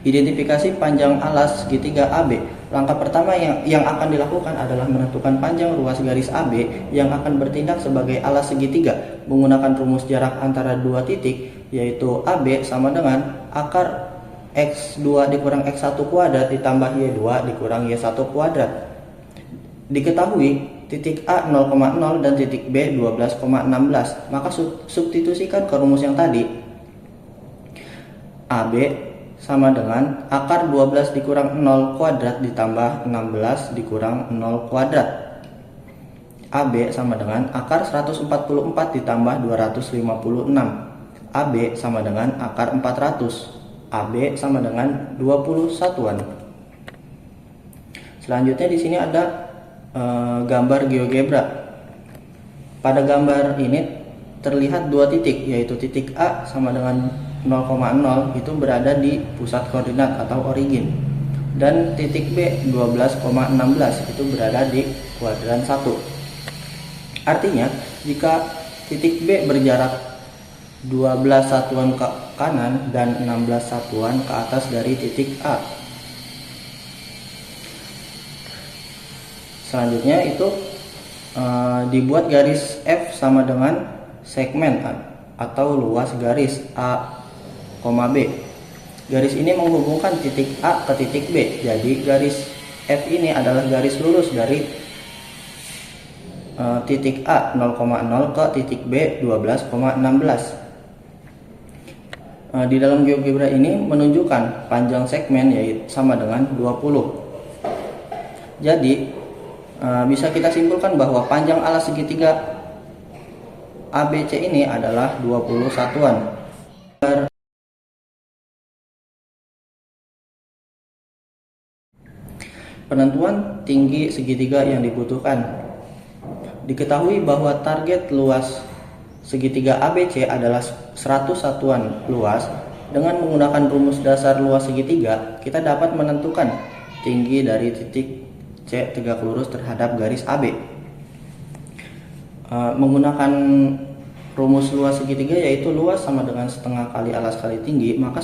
Identifikasi panjang alas segitiga AB. Langkah pertama yang akan dilakukan adalah menentukan panjang ruas garis AB yang akan bertindak sebagai alas segitiga menggunakan rumus jarak antara dua titik, yaitu AB sama dengan akar X2 dikurang X1 kuadrat ditambah Y2 dikurang Y1 kuadrat. Diketahui titik A 0,0 dan titik B 12,16, maka substitusikan ke rumus yang tadi. AB sama dengan akar 12 dikurang 0 kuadrat ditambah 16 dikurang 0 kuadrat. AB sama dengan akar 144 ditambah 256. AB sama dengan akar 400. AB sama dengan 20 satuan. Selanjutnya di sini ada gambar GeoGebra. Pada gambar ini terlihat dua titik, yaitu titik A sama dengan 0,0 itu berada di pusat koordinat atau origin, dan titik B 12,16 itu berada di kuadran 1. Artinya jika titik B berjarak 12 satuan ke kanan dan 16 satuan ke atas dari titik A. Selanjutnya itu dibuat garis F sama dengan segmen atau luas garis A, B. Garis ini menghubungkan titik A ke titik B. Jadi garis F ini adalah garis lurus dari titik A 0,0 ke titik B 12,16. Di dalam GeoGebra ini menunjukkan panjang segmen yaitu sama dengan 20. Jadi bisa kita simpulkan bahwa panjang alas segitiga ABC ini adalah 20 satuan. Penentuan tinggi segitiga yang dibutuhkan. Diketahui bahwa target luas segitiga ABC adalah 100 satuan luas. Dengan menggunakan rumus dasar luas segitiga, kita dapat menentukan tinggi dari titik C tegak lurus terhadap garis AB. Menggunakan rumus luas segitiga yaitu luas sama dengan setengah kali alas kali tinggi, maka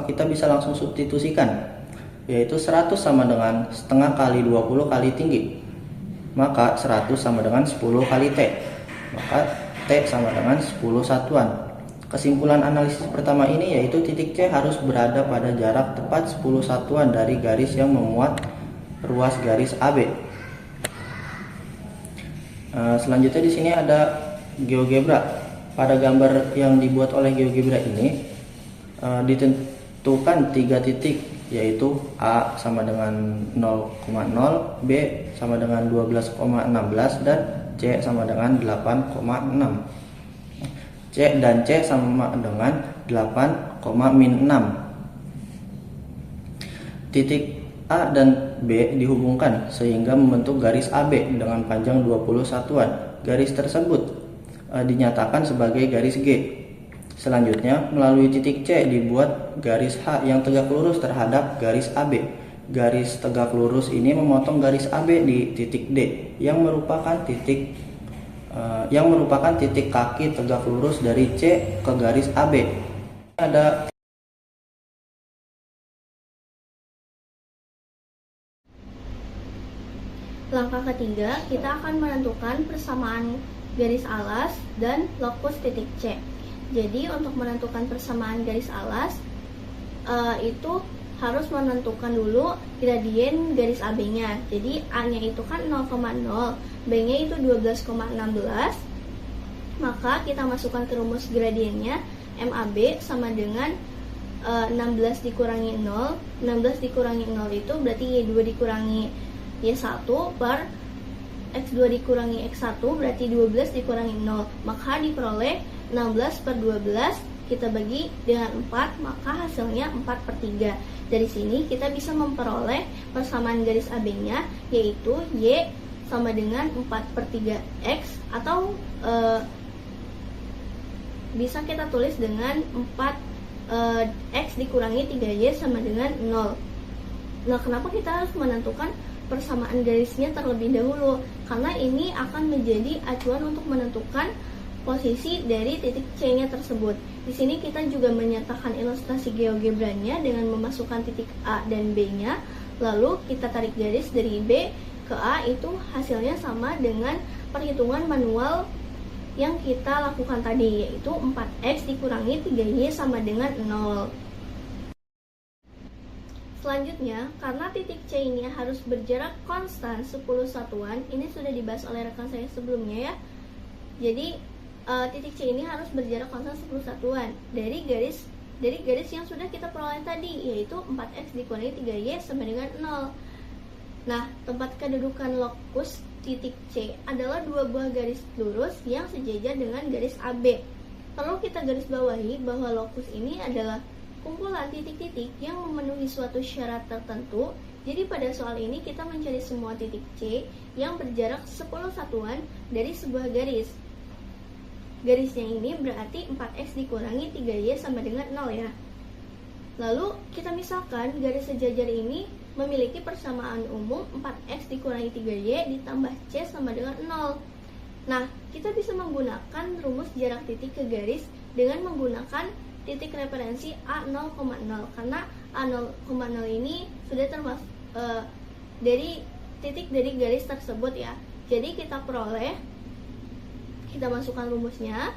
kita bisa langsung substitusikan, yaitu 100 sama dengan setengah kali 20 kali tinggi, maka 100 sama dengan 10 kali T, maka T sama dengan 10 satuan. Kesimpulan analisis pertama ini yaitu titik C harus berada pada jarak tepat 10 satuan dari garis yang memuat ruas garis AB. Selanjutnya di sini ada GeoGebra. Pada gambar yang dibuat oleh GeoGebra ini ditentukan 3 titik, yaitu A sama dengan 0,0, B sama dengan 12,16 dan C sama dengan 8,6. C dan C sama dengan 8,6. Titik A dan B dihubungkan sehingga membentuk garis AB dengan panjang 20 satuan. Garis tersebut dinyatakan sebagai garis G. Selanjutnya melalui titik C dibuat garis H yang tegak lurus terhadap garis AB. Garis tegak lurus ini memotong garis AB di titik D yang merupakan titik kaki tegak lurus dari C ke garis AB. Ada langkah ketiga, kita akan menentukan persamaan garis alas dan lokus titik C. Jadi untuk menentukan persamaan garis alas itu harus menentukan dulu gradien garis AB-nya. Jadi A-nya itu kan 0,0, B-nya itu 12,16. Maka kita masukkan ke rumus gradiennya, MAB sama dengan 16 dikurangi 0. 16 dikurangi 0 itu berarti Y2 dikurangi Y1 per X2 dikurangi X1 berarti 12 dikurangi 0. Maka diperoleh 16 per 12 kita bagi dengan 4, maka hasilnya 4/3. Dari sini kita bisa memperoleh persamaan garis AB-nya, yaitu Y sama dengan 4/3X, atau bisa kita tulis dengan 4X dikurangi 3Y sama dengan 0. Nah, kenapa kita harus menentukan persamaan garisnya terlebih dahulu? Karena ini akan menjadi acuan untuk menentukan posisi dari titik C-nya tersebut. Di sini kita juga menyertakan ilustrasi GeoGebra-nya dengan memasukkan titik A dan B-nya, lalu kita tarik garis dari B ke A, itu hasilnya sama dengan perhitungan manual yang kita lakukan tadi, yaitu 4X dikurangi 3Y sama dengan 0. Selanjutnya, karena titik C ini harus berjarak konstan 10 satuan, ini sudah dibahas oleh rekan saya sebelumnya ya. Jadi titik C ini harus berjarak konstan 10 satuan dari garis yang sudah kita peroleh tadi, yaitu 4X dikurangi 3Y sama dengan 0. Nah, tempat kedudukan lokus titik C adalah dua buah garis lurus yang sejajar dengan garis AB. Perlu kita garis bawahi bahwa lokus ini adalah kumpulan titik-titik yang memenuhi suatu syarat tertentu. Jadi pada soal ini kita mencari semua titik C yang berjarak 10 satuan dari sebuah garis. Garisnya ini berarti 4X dikurangi 3Y sama dengan 0 ya. Lalu kita misalkan garis sejajar ini memiliki persamaan umum 4X dikurangi 3Y ditambah C sama dengan 0. Nah, kita bisa menggunakan rumus jarak titik ke garis dengan menggunakan titik referensi A0,0, karena A0,0 ini sudah termasuk dari titik dari garis tersebut ya. Jadi kita masukkan rumusnya,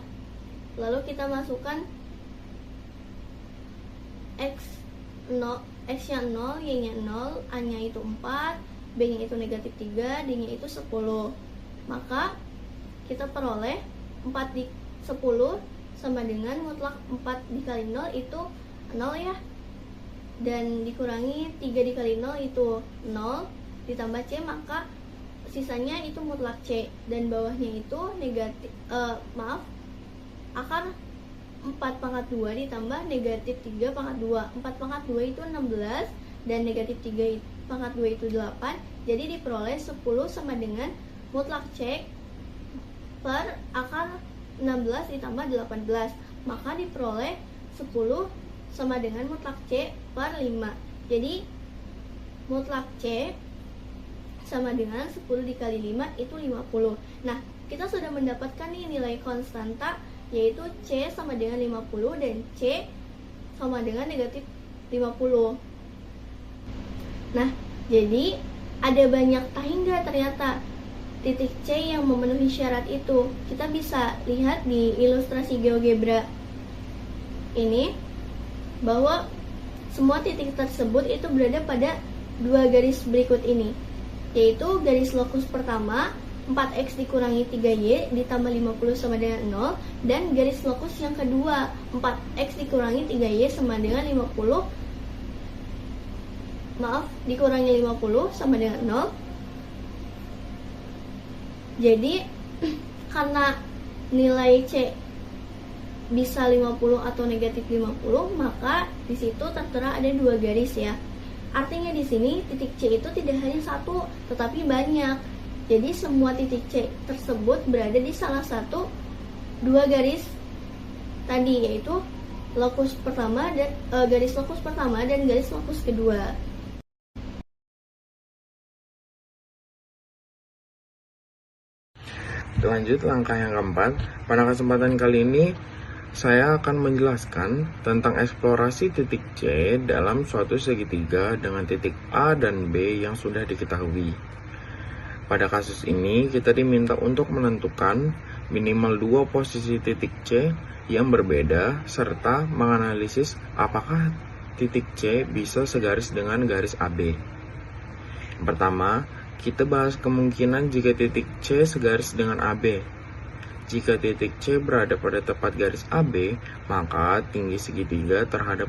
lalu kita masukkan X-nya 0, Y-nya 0, A-nya itu 4, B-nya itu negatif 3, D-nya itu 10. Maka kita peroleh 4 di 10 sama dengan mutlak 4 dikali 0 itu 0 ya. Dan dikurangi 3 dikali 0 itu 0, ditambah C, maka sisanya itu mutlak C, dan bawahnya itu akar 4 pangkat 2 ditambah negatif 3 pangkat 2. 4 pangkat 2 itu 16 dan negatif 3 pangkat 2 itu 8. Jadi diperoleh 10 sama dengan mutlak C per akar 16 ditambah 18. Maka diperoleh 10 sama dengan mutlak C per 5. Jadi mutlak C sama dengan 10 dikali 5 itu 50. Nah, kita sudah mendapatkan nih nilai konstanta, yaitu C sama dengan 50 dan C sama dengan negatif 50. Nah, jadi ada banyak tahingga ternyata titik C yang memenuhi syarat itu. Kita bisa lihat di ilustrasi GeoGebra ini bahwa semua titik tersebut itu berada pada dua garis berikut ini, yaitu garis lokus pertama 4X dikurangi 3Y ditambah 50 sama dengan 0, dan garis lokus yang kedua 4X dikurangi 3Y sama dengan 50 dikurangi 50 sama dengan 0. Jadi karena nilai C bisa 50 atau negatif 50, maka di situ tertera ada dua garis ya. Artinya di sini titik C itu tidak hanya satu, tetapi banyak. Jadi semua titik C tersebut berada di salah satu dua garis tadi, yaitu lokus pertama dan garis lokus pertama dan garis lokus kedua. Lanjut langkah yang keempat. Pada kesempatan kali ini saya akan menjelaskan tentang eksplorasi titik C dalam suatu segitiga dengan titik A dan B yang sudah diketahui. Pada kasus ini, kita diminta untuk menentukan minimal dua posisi titik C yang berbeda serta menganalisis apakah titik C bisa segaris dengan garis AB. Yang pertama, kita bahas kemungkinan jika titik C segaris dengan AB. Jika titik C berada pada tepat garis AB, maka tinggi segitiga terhadap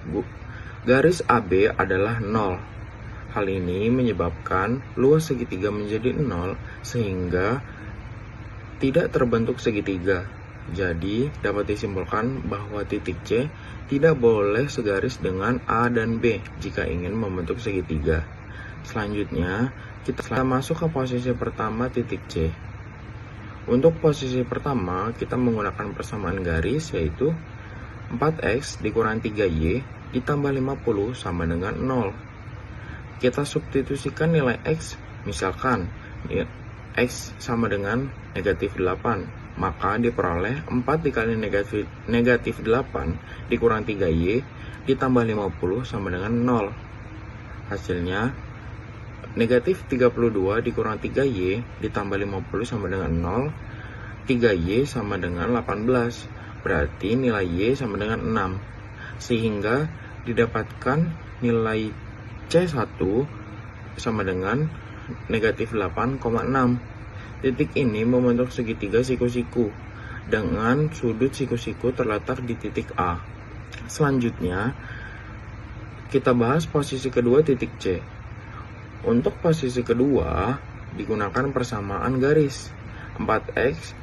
garis AB adalah 0. Hal ini menyebabkan luas segitiga menjadi 0 sehingga tidak terbentuk segitiga. Jadi, dapat disimpulkan bahwa titik C tidak boleh segaris dengan A dan B jika ingin membentuk segitiga. Selanjutnya, kita masuk ke posisi pertama titik C. Untuk posisi pertama, kita menggunakan persamaan garis, yaitu 4X dikurangi 3Y ditambah 50 sama dengan 0. Kita substitusikan nilai X, misalkan X sama dengan negatif 8. maka diperoleh 4 dikali negatif 8 dikurang 3Y ditambah 50 sama dengan 0. Hasilnya, negatif 32 dikurang 3Y ditambah 50 sama dengan 0, 3Y sama dengan 18, berarti nilai Y sama dengan 6. Sehingga didapatkan nilai C1 sama dengan negatif 8,6. Titik ini membentuk segitiga siku-siku dengan sudut siku-siku terletak di titik A. Selanjutnya, kita bahas posisi kedua titik C. Untuk posisi kedua, digunakan persamaan garis 4X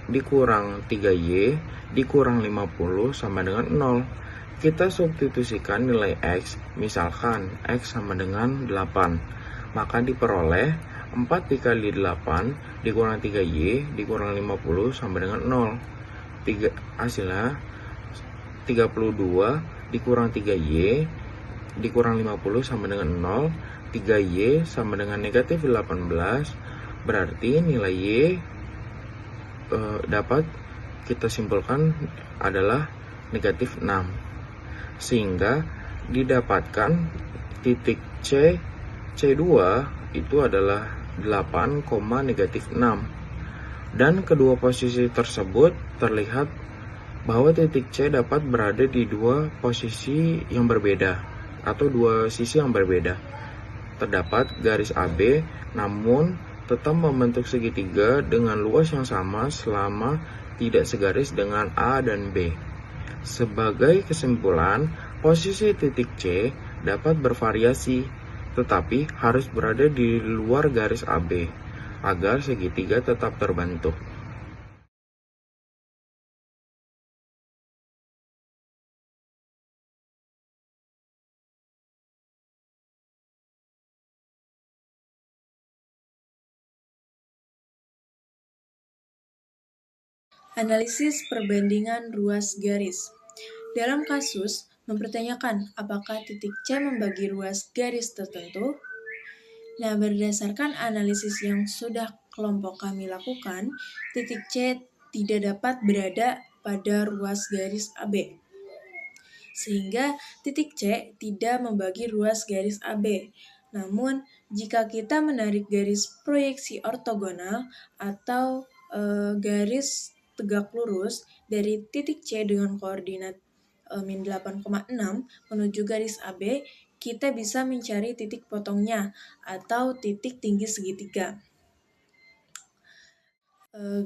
dikurang 3Y dikurang 50 sama dengan 0. Kita substitusikan nilai X, misalkan X sama dengan 8, maka diperoleh 4 dikali 8 dikurang 3Y dikurang 50 sama dengan 0. Hasilnya 32 dikurang 3Y dikurang 50 sama dengan 0, 3Y sama dengan negatif 18, berarti nilai Y dapat kita simpulkan adalah negatif 6. Sehingga didapatkan titik C2 itu adalah 8, negatif 6. Dan kedua posisi tersebut terlihat bahwa titik C dapat berada di dua posisi yang berbeda atau dua sisi yang berbeda. Terdapat garis AB namun tetap membentuk segitiga dengan luas yang sama selama tidak segaris dengan A dan B. Sebagai kesimpulan, posisi titik C dapat bervariasi tetapi harus berada di luar garis AB agar segitiga tetap terbentuk. Analisis perbandingan ruas garis. Dalam kasus, mempertanyakan apakah titik C membagi ruas garis tertentu. Nah, berdasarkan analisis yang sudah kelompok kami lakukan, titik C tidak dapat berada pada ruas garis AB. Sehingga titik C tidak membagi ruas garis AB. Namun, jika kita menarik garis proyeksi ortogonal atau garis tegak lurus dari titik C dengan koordinat min 8,6 menuju garis AB, kita bisa mencari titik potongnya atau titik tinggi segitiga.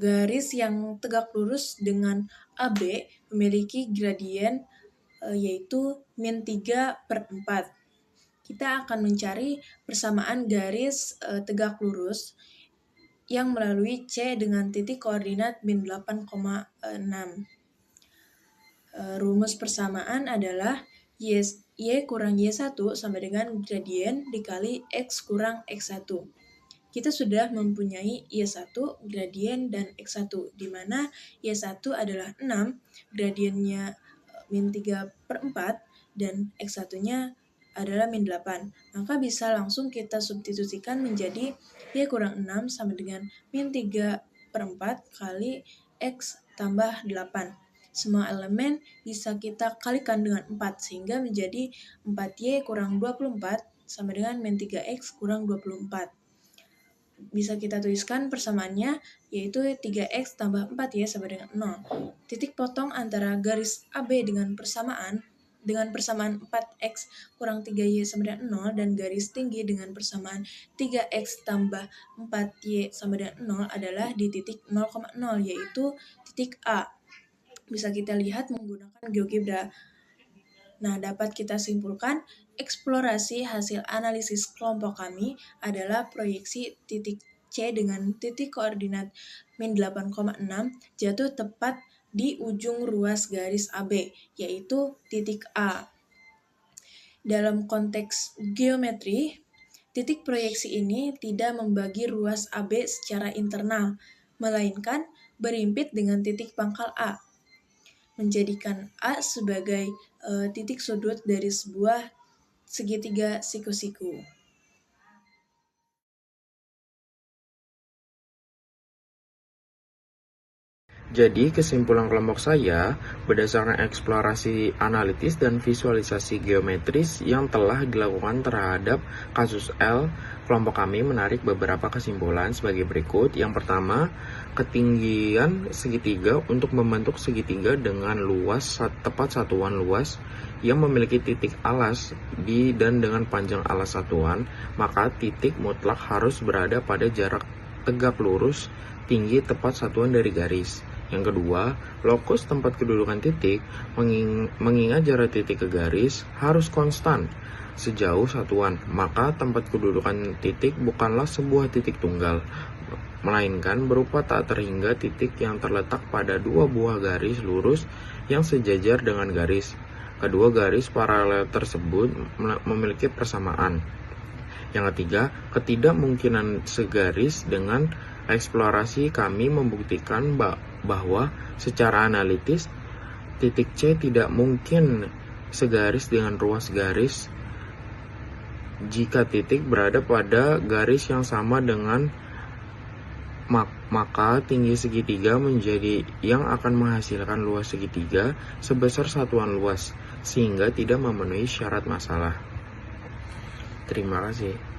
Garis yang tegak lurus dengan AB memiliki gradien yaitu min 3/4. Kita akan mencari persamaan garis tegak lurus yang melalui C dengan titik koordinat min 8,6. Rumus persamaan adalah Y kurang Y1 sama dengan gradien dikali X kurang X1. Kita sudah mempunyai Y1, gradien, dan X1, di mana Y1 adalah 6, gradiennya min 3/4, dan X1-nya adalah min 8. Maka bisa langsung kita substitusikan menjadi Y kurang 6 sama dengan min 3/4 kali X tambah 8. Semua elemen bisa kita kalikan dengan 4, sehingga menjadi 4Y kurang 24 sama dengan min 3X kurang 24. Bisa kita tuliskan persamaannya, yaitu 3X tambah 4Y sama dengan 0. Titik potong antara garis AB dengan persamaan 4X kurang 3Y sama dengan 0 dan garis tinggi dengan persamaan 3X tambah 4Y sama dengan 0 adalah di titik 0,0, yaitu titik A. Bisa kita lihat menggunakan GeoGebra. Nah, dapat kita simpulkan, eksplorasi hasil analisis kelompok kami adalah proyeksi titik C dengan titik koordinat min 8,6 jatuh tepat di ujung ruas garis AB, yaitu titik A. Dalam konteks geometri, titik proyeksi ini tidak membagi ruas AB secara internal, melainkan berimpit dengan titik pangkal A, menjadikan A sebagai titik sudut dari sebuah segitiga siku-siku. Jadi kesimpulan kelompok saya berdasarkan eksplorasi analitis dan visualisasi geometris yang telah dilakukan terhadap kasus L, kelompok kami menarik beberapa kesimpulan sebagai berikut. Yang pertama, ketinggian segitiga untuk membentuk segitiga dengan luas tepat satuan luas yang memiliki titik alas di dan dengan panjang alas satuan, maka titik mutlak harus berada pada jarak tegak lurus tinggi tepat satuan dari garis. Yang kedua, lokus tempat kedudukan titik, mengingat jarak titik ke garis, harus konstan sejauh satuan, maka tempat kedudukan titik bukanlah sebuah titik tunggal, melainkan berupa tak terhingga titik yang terletak pada dua buah garis lurus yang sejajar dengan garis. Kedua garis paralel tersebut memiliki persamaan. Yang ketiga, ketidakmungkinan segaris. Dengan eksplorasi kami membuktikan bahwa secara analitis titik C tidak mungkin segaris dengan ruas garis jika titik berada pada garis yang sama dengan maka tinggi segitiga menjadi yang akan menghasilkan luas segitiga sebesar satuan luas, sehingga tidak memenuhi syarat masalah. Terima kasih.